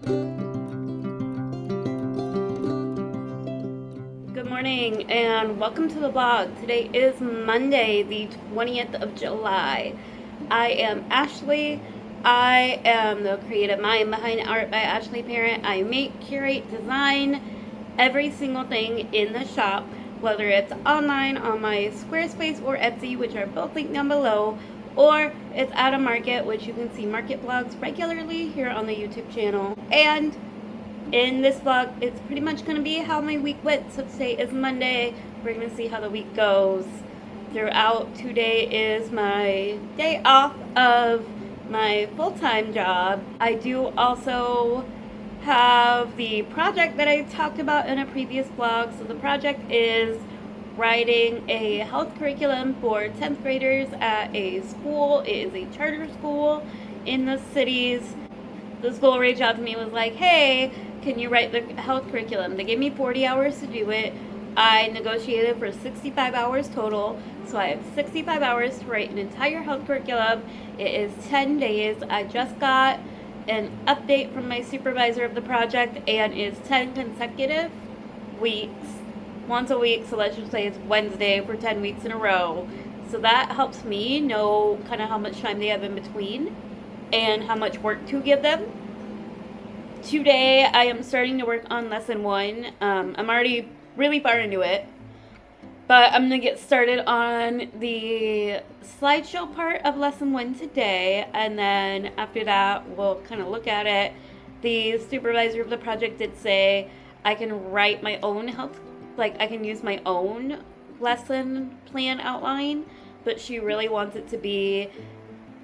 Good morning and welcome to the vlog. Today is Monday, the 20th of July. I am Ashley. I am the creative mind behind Art by Ashley Parent. I make, curate, design every single thing in the shop, whether it's online on my Squarespace or Etsy, which are both linked down below, or it's at a market, which you can see market vlogs regularly here on the YouTube channel. And in this vlog, it's pretty much going to be how my week went. So today is Monday. We're going to see how the week goes throughout. Today is my day off of my full-time job. I do also have the project that I talked about in a previous vlog. So the project is writing a health curriculum for 10th graders at a school. It is a charter school in the cities. The school reached out to me and was like, hey, can you write the health curriculum? They gave me 40 hours to do it. I negotiated for 65 hours total. So I have 65 hours to write an entire health curriculum. It is 10 days. I just got an update from my supervisor of the project, and it's 10 consecutive weeks, once a week. So let's just say it's Wednesday for 10 weeks in a row. So that helps me know kind of how much time they have in between and how much work to give them. Today I am starting to work on lesson 1. I'm already really far into it, but I'm going to get started on the slideshow part of lesson 1 today, and then after that we'll kind of look at it. The supervisor of the project did say I can write my own I can use my own lesson plan outline, but she really wants it to be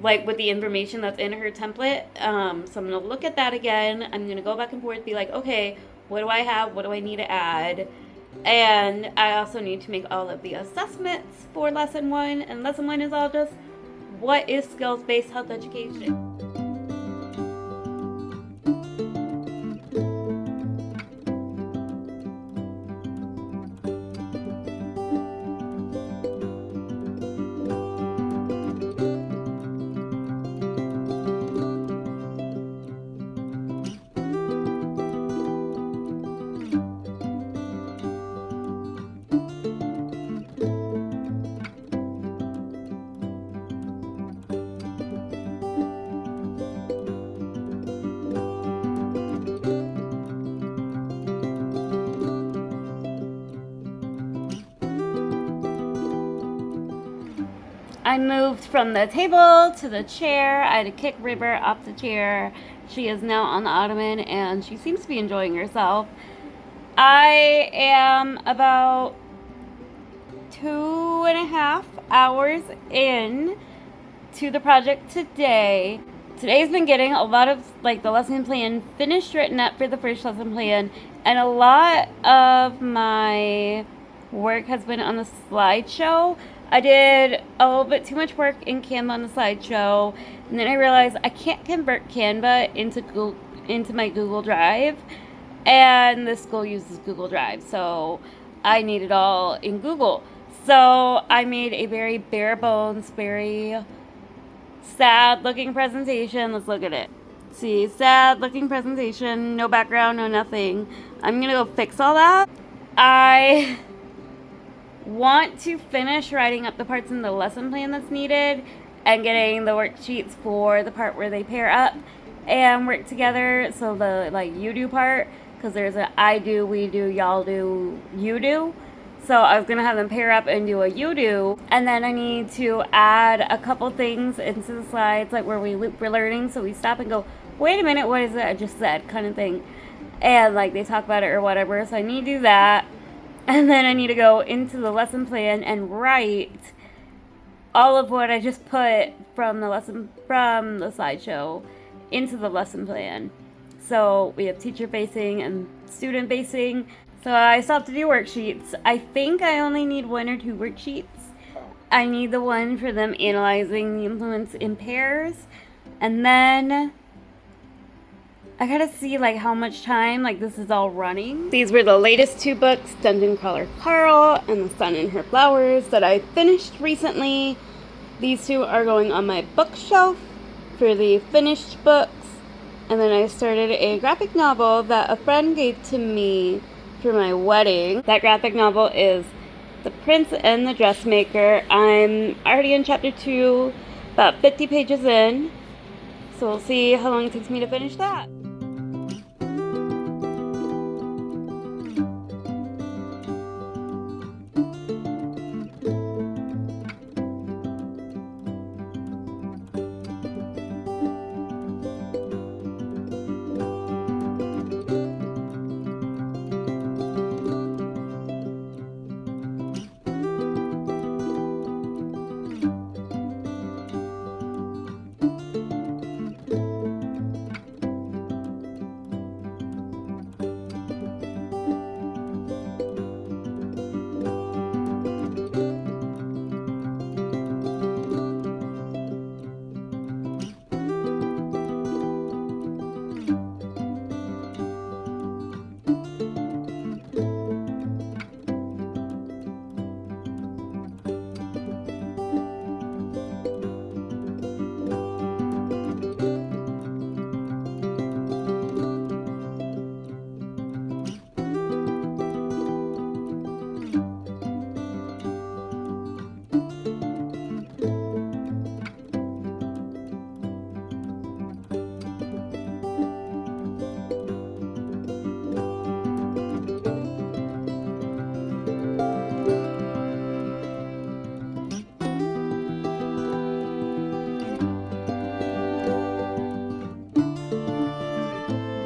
like with the information that's in her template. So I'm going to look at that again. I'm going to go back and forth, be like, okay, what do I have? What do I need to add? And I also need to make all of the assessments for lesson 1. And lesson 1 is all just, what is skills-based health education? I moved from the table to the chair. I had to kick River off the chair. She is now on the ottoman and she seems to be enjoying herself. I am about 2.5 hours in to the project today. Today's been getting a lot of the lesson plan finished, written up for the first lesson plan, and a lot of my work has been on the slideshow. I did a little bit too much work in Canva on the slideshow, and then I realized I can't convert Canva into my Google Drive, and the school uses Google Drive, so I need it all in Google. So I made a very bare bones, very sad looking presentation. Let's look at it. See, sad looking presentation, no background, no nothing. I'm gonna go fix all that. I want to finish writing up the parts in the lesson plan that's needed and getting the worksheets for the part where they pair up and work together. So the you do part, because there's a I do, we do, y'all do, you do. So I was gonna have them pair up and do a you do, and then I need to add a couple things into the slides, like where we loop for learning, so we stop and go, wait a minute, what is it I just said, kind of thing, and they talk about it or whatever. So I need to do that, and then I need to go into the lesson plan and write all of what I just put from the slideshow into the lesson plan. So we have teacher facing and student facing. So I still have to do worksheets. I think I only need 1 or 2 worksheets. I need the one for them analyzing the influence in pairs. And then I gotta see how much time this is all running. These were the latest 2 books, Dungeon Crawler Carl and The Sun and Her Flowers, that I finished recently. These 2 are going on my bookshelf for the finished books. And then I started a graphic novel that a friend gave to me for my wedding. That graphic novel is The Prince and the Dressmaker. I'm already in chapter 2, about 50 pages in. So we'll see how long it takes me to finish that.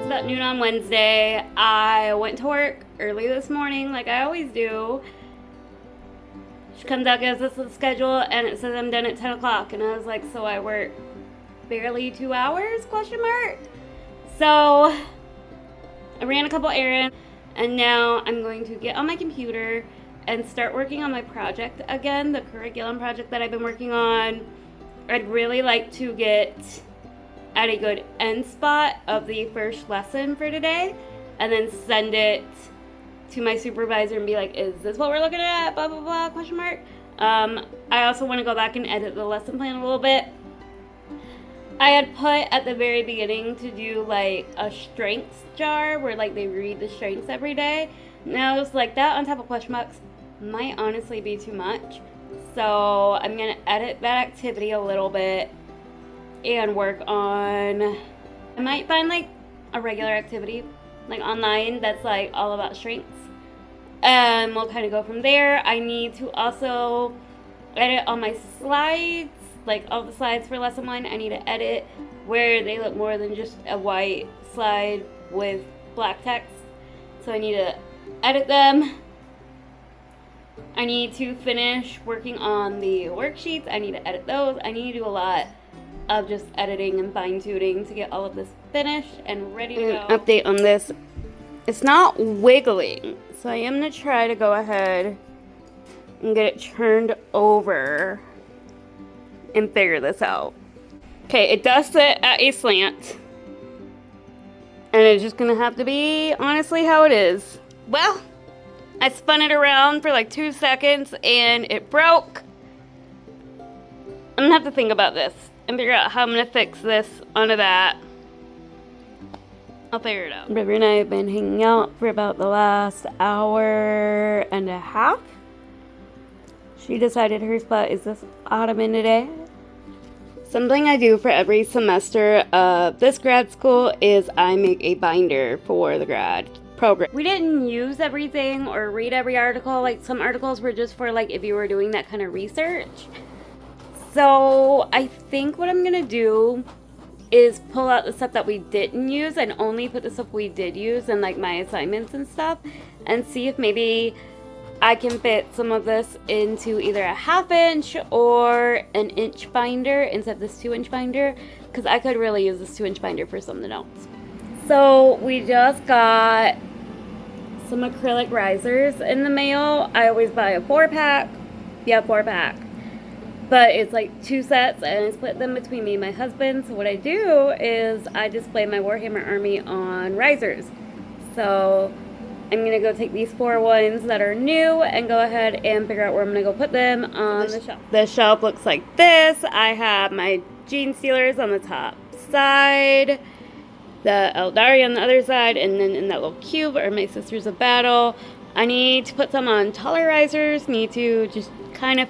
About noon on Wednesday. I went to work early this morning like I always do. She comes out, gives us the schedule, and it says I'm done at 10 o'clock. And I was like, so I work barely 2 hours, question mark? So I ran a couple errands, and now I'm going to get on my computer and start working on my project again, the curriculum project that I've been working on. I'd really like to get at a good end spot of the first lesson for today, and then send it to my supervisor and be like, is this what we're looking at, blah blah blah, question mark. I also want to go back and edit the lesson plan a little bit. I had put at the very beginning to do like a strengths jar where like they read the strengths every day. Now it's like that on top of question marks might honestly be too much, so I'm gonna edit that activity a little bit and work on, I might find like a regular activity like online that's like all about strengths, and we'll kind of go from there. I need to also edit all my slides, like all the slides for lesson 1. I need to edit where they look more than just a white slide with black text, so I need to edit them. I need to finish working on the worksheets. I need to edit those. I need to do a lot of just editing and fine-tuning to get all of this finished and ready to go. Update on this. It's not wiggling, so I am going to try to go ahead and get it turned over and figure this out. Okay, it does sit at a slant, and it's just going to have to be honestly how it is. Well, I spun it around for like 2 seconds and it broke. I'm going to have to think about this and figure out how I'm going to fix this onto that. I'll figure it out. River and I have been hanging out for about the last hour and a half. She decided her spot is this ottoman today. Something I do for every semester of this grad school is I make a binder for the grad program. We didn't use everything or read every article. Like some articles were just for like if you were doing that kind of research. So I think what I'm gonna do is pull out the stuff that we didn't use and only put the stuff we did use and like my assignments and stuff, and see if maybe I can fit some of this into either a 1/2 inch or an inch binder instead of this 2-inch binder, because I could really use this 2-inch binder for something else. So we just got some acrylic risers in the mail. I always buy a 4-pack. Yeah, 4-pack. But it's like 2 sets, and I split them between me and my husband. So what I do is I display my Warhammer army on risers. So I'm going to go take these 4 ones that are new and go ahead and figure out where I'm going to go put them on the shelf. The shelf looks like this. I have my gene stealers on the top side. the Eldari on the other side, and then in that little cube are my Sisters of Battle. I need to put some on tolerizers, need to just kind of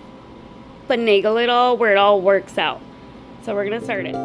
finagle it all where it all works out. So we're gonna start it.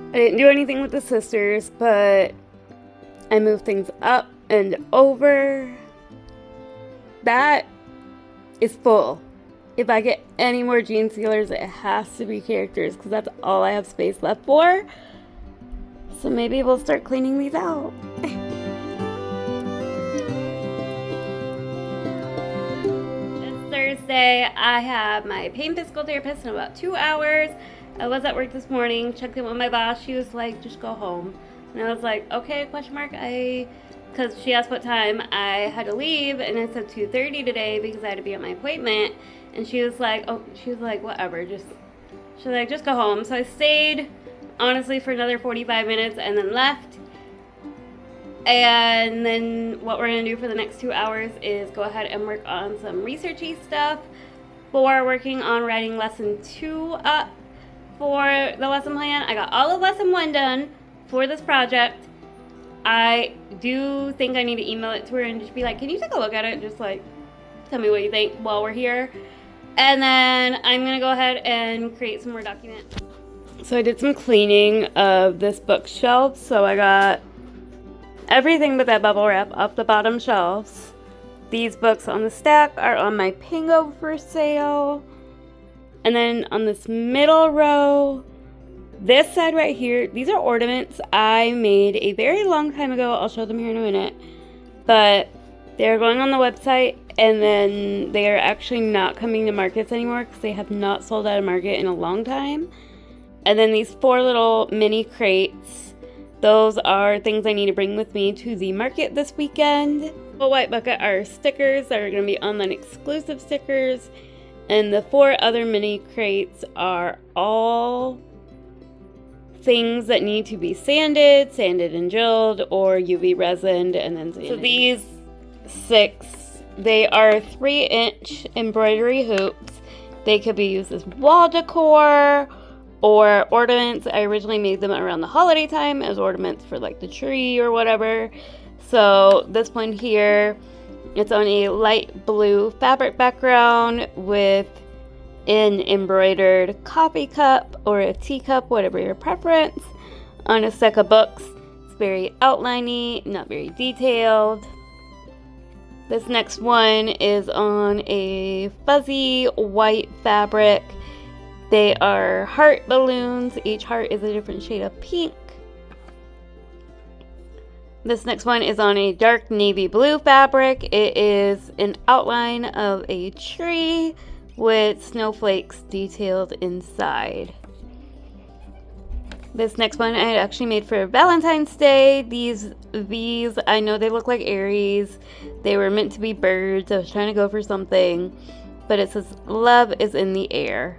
I didn't do anything with the sisters, but I moved things up and over. That is full. If I get any more gene sealers, it has to be characters because that's all I have space left for. So maybe we'll start cleaning these out. It's Thursday. I have my pain physical therapist in about 2 hours. I was at work this morning, checked in with my boss. She was like, just go home. And I was like, okay, question mark. Because she asked what time I had to leave, and I said 2:30 today because I had to be at my appointment. And she was like, whatever, she's like, just go home. So I stayed, honestly, for another 45 minutes and then left. And then what we're going to do for the next 2 hours is go ahead and work on some researchy stuff for working on writing lesson 2 up for the lesson plan. I got all of lesson 1 done for this project. I do think I need to email it to her and just be like, can you take a look at it? Just like, tell me what you think while we're here. And then I'm going to go ahead and create some more documents. So I did some cleaning of this bookshelf. So I got everything but that bubble wrap off the bottom shelves. These books on the stack are on my Pingo for sale. And then on this middle row, this side right here, these are ornaments I made a very long time ago. I'll show them here in a minute. But they're going on the website, and then they are actually not coming to markets anymore because they have not sold at a market in a long time. And then these 4 little mini crates, those are things I need to bring with me to the market this weekend. The white bucket are stickers that are going to be online exclusive stickers. And the 4 other mini crates are all things that need to be sanded and drilled, or UV resined and then sanded. So these 6, they are 3-inch embroidery hoops. They could be used as wall decor or ornaments. I originally made them around the holiday time as ornaments for like the tree or whatever. So this one here, it's on a light blue fabric background with an embroidered coffee cup or a teacup, whatever your preference, on a stack of books. It's very outliney, not very detailed. This next one is on a fuzzy white fabric. They are heart balloons. Each heart is a different shade of pink. This next one is on a dark navy blue fabric. It is an outline of a tree with snowflakes detailed inside. This next one I actually made for Valentine's Day. These V's, I know they look like Aries. They were meant to be birds. I was trying to go for something, but it says love is in the air.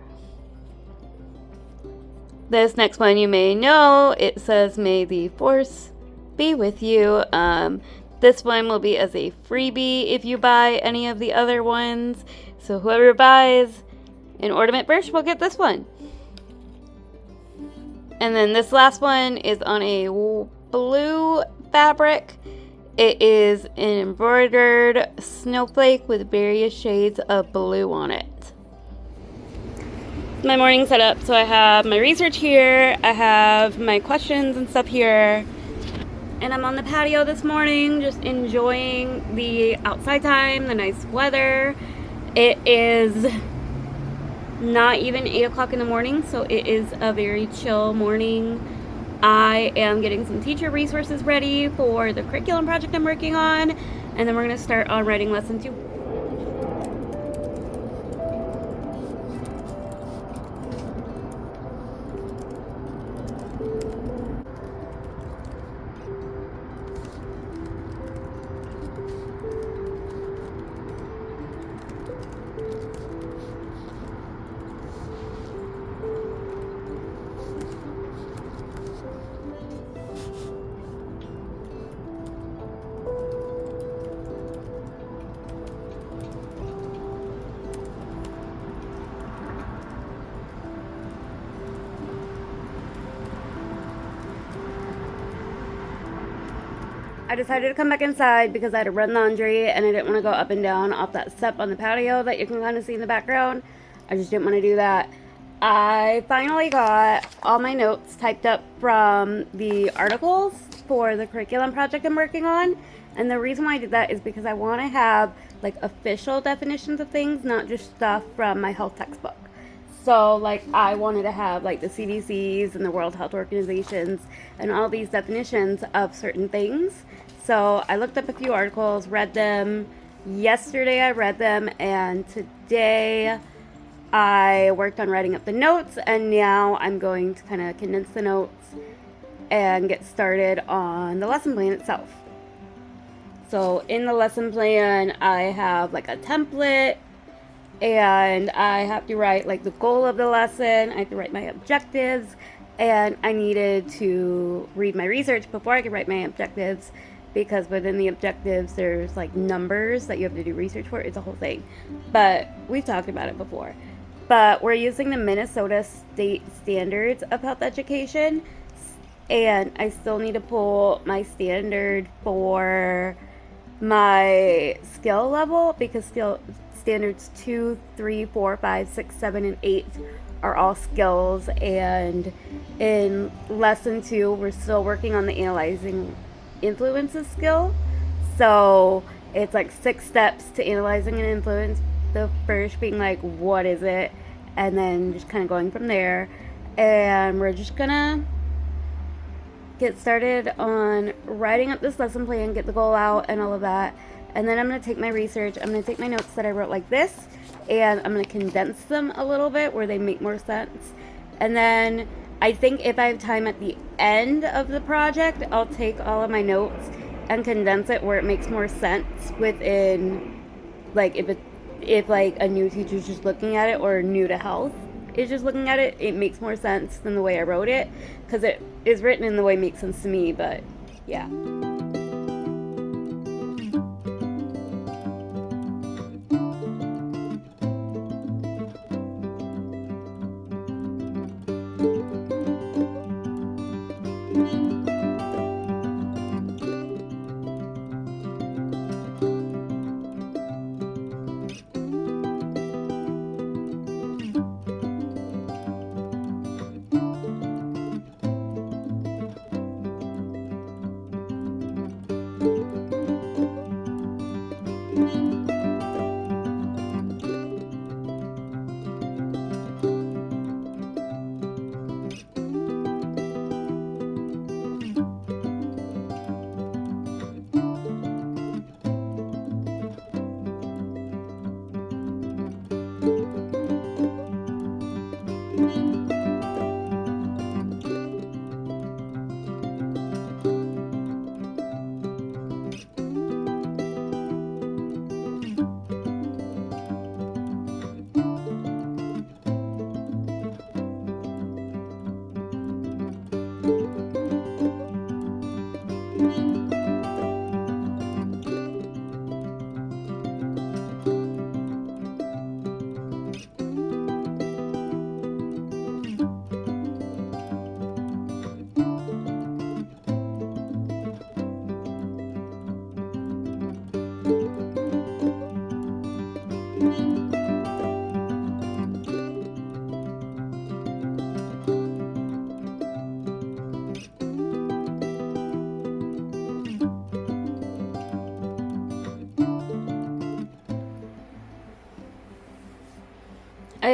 This next one you may know, it says, "May the force be with you." This one will be as a freebie if you buy any of the other ones. So whoever buys an ornament first will get this one. And then this last one is on a blue fabric. It is an embroidered snowflake with various shades of blue on it. My morning setup. So I have my research here, I have my questions and stuff here, and I'm on the patio this morning just enjoying the outside time, the nice weather. It is not even 8 o'clock in the morning, so it is a very chill morning. I am getting some teacher resources ready for the curriculum project I'm working on, and then we're going to start on writing lesson 2. I decided to come back inside because I had to run laundry and I didn't want to go up and down off that step on the patio that you can kind of see in the background. I just didn't want to do that. I finally got all my notes typed up from the articles for the curriculum project I'm working on. And the reason why I did that is because I want to have like official definitions of things, not just stuff from my health textbook. So like I wanted to have like the CDC's and the World Health Organizations and all these definitions of certain things. So I looked up a few articles, read them. Yesterday I read them, and today I worked on writing up the notes, and now I'm going to kind of condense the notes and get started on the lesson plan itself. So in the lesson plan I have like a template, and I have to write like the goal of the lesson, I have to write my objectives, and I needed to read my research before I could write my objectives, because within the objectives there's like numbers that you have to do research for. It's a whole thing, but we've talked about it before. But we're using the Minnesota State Standards of Health Education, and I still need to pull my standard for my skill level, because standards 2, 3, 4, 5, 6, 7, and 8 are all skills. And in lesson 2 we're still working on the analyzing influences skill. So it's like 6 steps to analyzing an influence. The first being like, what is it? And then just kind of going from there. And we're just gonna get started on writing up this lesson plan, get the goal out and all of that. And then I'm going to take my research, I'm going to take my notes that I wrote like this, and I'm going to condense them a little bit where they make more sense. And then I think if I have time at the end of the project, I'll take all of my notes and condense it where it makes more sense within, like if like a new teacher's just looking at it, or new to health is just looking at it, it makes more sense than the way I wrote it, because it is written in the way it makes sense to me. But yeah.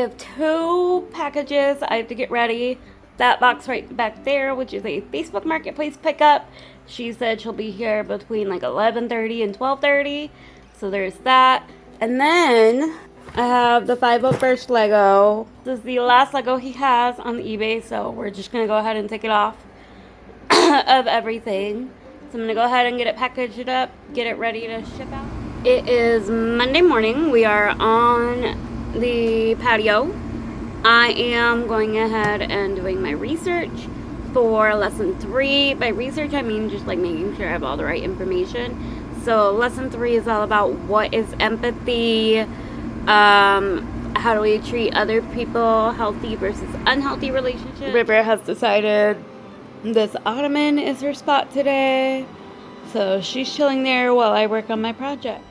have 2 packages I have to get ready. That box right back there, which is a Facebook Marketplace pickup. She said she'll be here between like 11:30 and 12:30. So there's that. And then I have the 501st Lego. This is the last Lego he has on eBay, so we're just going to go ahead and take it off of everything. So I'm going to go ahead and get it packaged up, get it ready to ship out. It is Monday morning. We are on the patio. I am going ahead and doing my research for lesson 3. By research, I mean just like making sure I have all the right information. So lesson 3 is all about what is empathy, how do we treat other people, healthy versus unhealthy relationships. River has decided this ottoman is her spot today, so she's chilling there while I work on my project.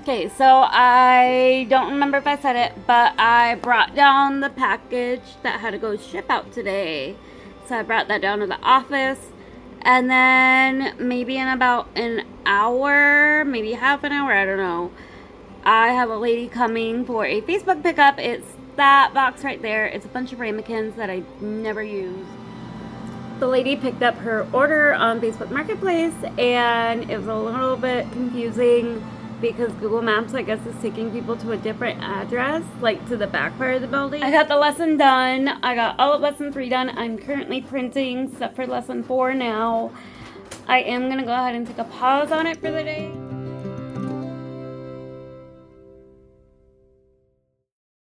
Okay, so I don't remember if I said it, but I brought down the package that had to go ship out today. So I brought that down to the office. And then maybe in about an hour, maybe half an hour, I don't know, I have a lady coming for a Facebook pickup. It's that box right there. It's a bunch of ramekins that I never use. The lady picked up her order on Facebook Marketplace, and it was a little bit confusing because Google Maps, I guess, is taking people to a different address, like to the back part of the building. I got the lesson done. I got all of lesson 3 done. I'm currently printing stuff for lesson 4 now. I am going to go ahead and take a pause on it for the day.